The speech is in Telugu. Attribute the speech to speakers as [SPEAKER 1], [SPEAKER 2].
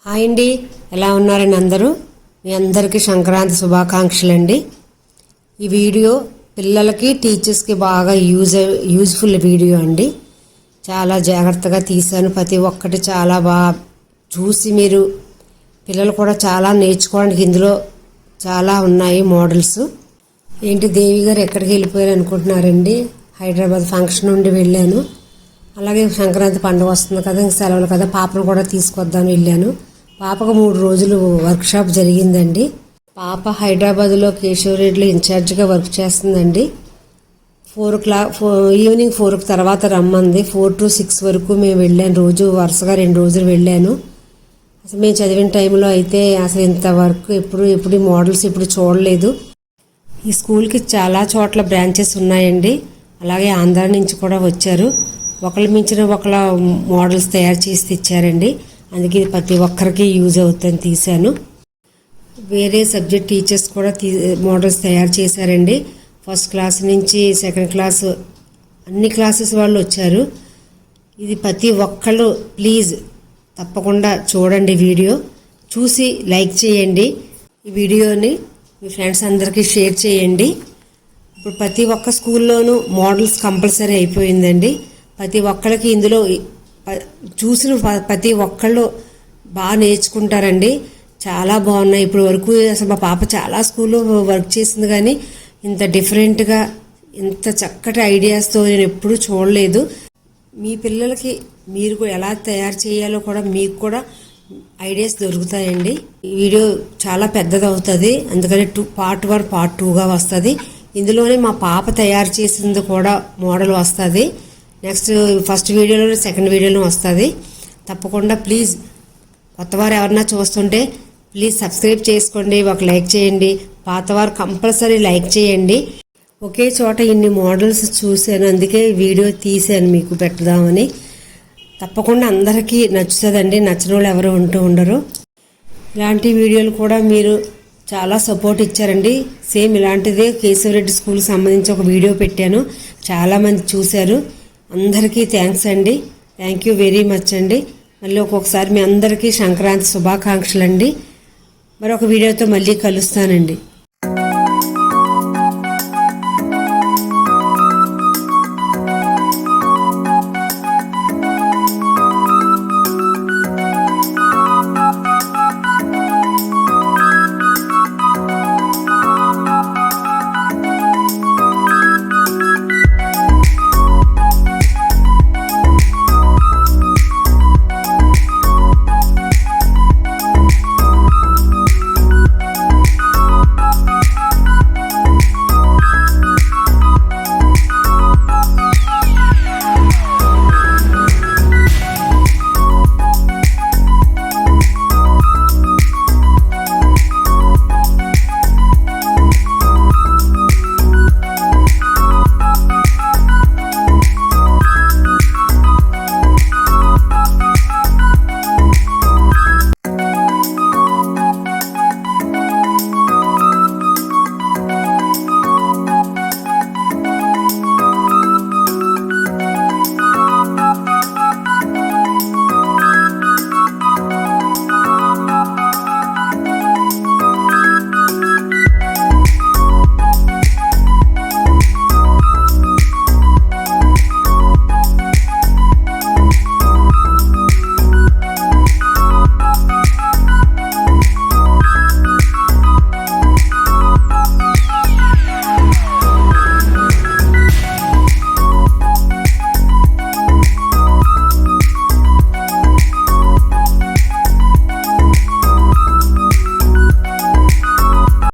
[SPEAKER 1] హాయ్ అండి, ఎలా ఉన్నారండి అందరూ? మీ అందరికీ సంక్రాంతి శుభాకాంక్షలు అండి. ఈ వీడియో పిల్లలకి టీచర్స్కి బాగా యూజ్ఫుల్ వీడియో అండి. చాలా జాగ్రత్తగా తీశాను. ప్రతి ఒక్కటి చాలా బాగా చూసి మీరు పిల్లలు కూడా చాలా నేర్చుకోవడానికి ఇందులో చాలా ఉన్నాయి మోడల్స్. ఏంటి దేవి గారు ఎక్కడికి వెళ్ళిపోయారు అనుకుంటున్నారండి? హైదరాబాద్ ఫంక్షన్ నుండి వెళ్ళాను. అలాగే సంక్రాంతి పండుగ వస్తుంది కదా, ఇంక సెలవులు కదా, పాపను కూడా తీసుకొద్దాను వెళ్ళాను. పాపకు 3 రోజులు వర్క్షాప్ జరిగిందండి. పాప హైదరాబాద్లో కేశవరెడ్డిలో ఇన్ఛార్జిగా వర్క్ చేస్తుందండి. 4 o'clock ఈవినింగ్ 4 తర్వాత రమ్మంది. 4 to 6 వరకు మేము వెళ్ళాను. రోజు వరుసగా 2 రోజులు వెళ్ళాను. అసలు మేము చదివిన టైంలో అయితే అసలు ఇంత వర్క్ ఎప్పుడు మోడల్స్ ఇప్పుడు చూడలేదు. ఈ స్కూల్కి చాలా చోట్ల బ్రాంచెస్ ఉన్నాయండి. అలాగే ఆంధ్ర నుంచి కూడా వచ్చారు. ఒకళ్ళు మించిన ఒకళ్ళ మోడల్స్ తయారు చేసి తెచ్చారండి. అందుకే ప్రతి ఒక్కరికి యూజ్ అవుతుందని తీశాను. వేరే సబ్జెక్ట్ టీచర్స్ కూడా మోడల్స్ తయారు చేశారండి. ఫస్ట్ క్లాస్ నుంచి సెకండ్ క్లాస్ అన్ని క్లాసెస్ వాళ్ళు వచ్చారు. ఇది ప్రతి ఒక్కళ్ళు ప్లీజ్ తప్పకుండా చూడండి. వీడియో చూసి లైక్ చేయండి. ఈ వీడియోని మీ ఫ్రెండ్స్ అందరికీ షేర్ చేయండి. ఇప్పుడు ప్రతి ఒక్క స్కూల్లోనూ మోడల్స్ కంపల్సరీ అయిపోయిందండి. ప్రతి ఒక్కళ్ళకి ఇందులో చూసిన ప్రతి ఒక్కళ్ళు బాగా నేర్చుకుంటారండి. చాలా బాగున్నాయి. ఇప్పుడు వరకు అసలు మా పాప చాలా స్కూల్లో వర్క్ చేసింది, కానీ ఇంత డిఫరెంట్గా ఇంత చక్కటి ఐడియాస్తో నేను ఎప్పుడూ చూడలేదు. మీ పిల్లలకి మీరు ఎలా తయారు చేయాలో కూడా మీకు కూడా ఐడియాస్ దొరుకుతాయండి. ఈ వీడియో చాలా పెద్దది అవుతుంది, అందుకని పార్ట్ 1 పార్ట్ 2గా వస్తుంది. ఇందులోనే మా పాప తయారు చేసింది కూడా మోడల్ వస్తుంది. నెక్స్ట్ ఫస్ట్ వీడియోలో సెకండ్ వీడియోలో వస్తుంది. తప్పకుండా ప్లీజ్ కొత్తవారు ఎవరన్నా చూస్తుంటే ప్లీజ్ సబ్స్క్రైబ్ చేసుకోండి, ఒక లైక్ చేయండి. పాతవారు కంపల్సరీ లైక్ చేయండి. ఒకే చోట ఇన్ని మోడల్స్ చూశాను, అందుకే వీడియో తీశాను మీకు పెట్టుదామని. తప్పకుండా అందరికీ నచ్చుతుందండి. నచ్చిన వాళ్ళు ఎవరు ఉండరు. ఇలాంటి వీడియోలు కూడా మీరు చాలా సపోర్ట్ ఇచ్చారండి. సేమ్ ఇలాంటిదే కేశవరెడ్డి స్కూల్కి సంబంధించి ఒక వీడియో పెట్టాను, చాలామంది చూశారు. అందరికీ థ్యాంక్స్ అండి. థ్యాంక్ యూ వెరీ మచ్ అండి. మళ్ళీ ఒక్కొక్కసారి మీ అందరికీ సంక్రాంతి శుభాకాంక్షలు అండి. మరొక వీడియోతో మళ్ళీ కలుస్తానండి.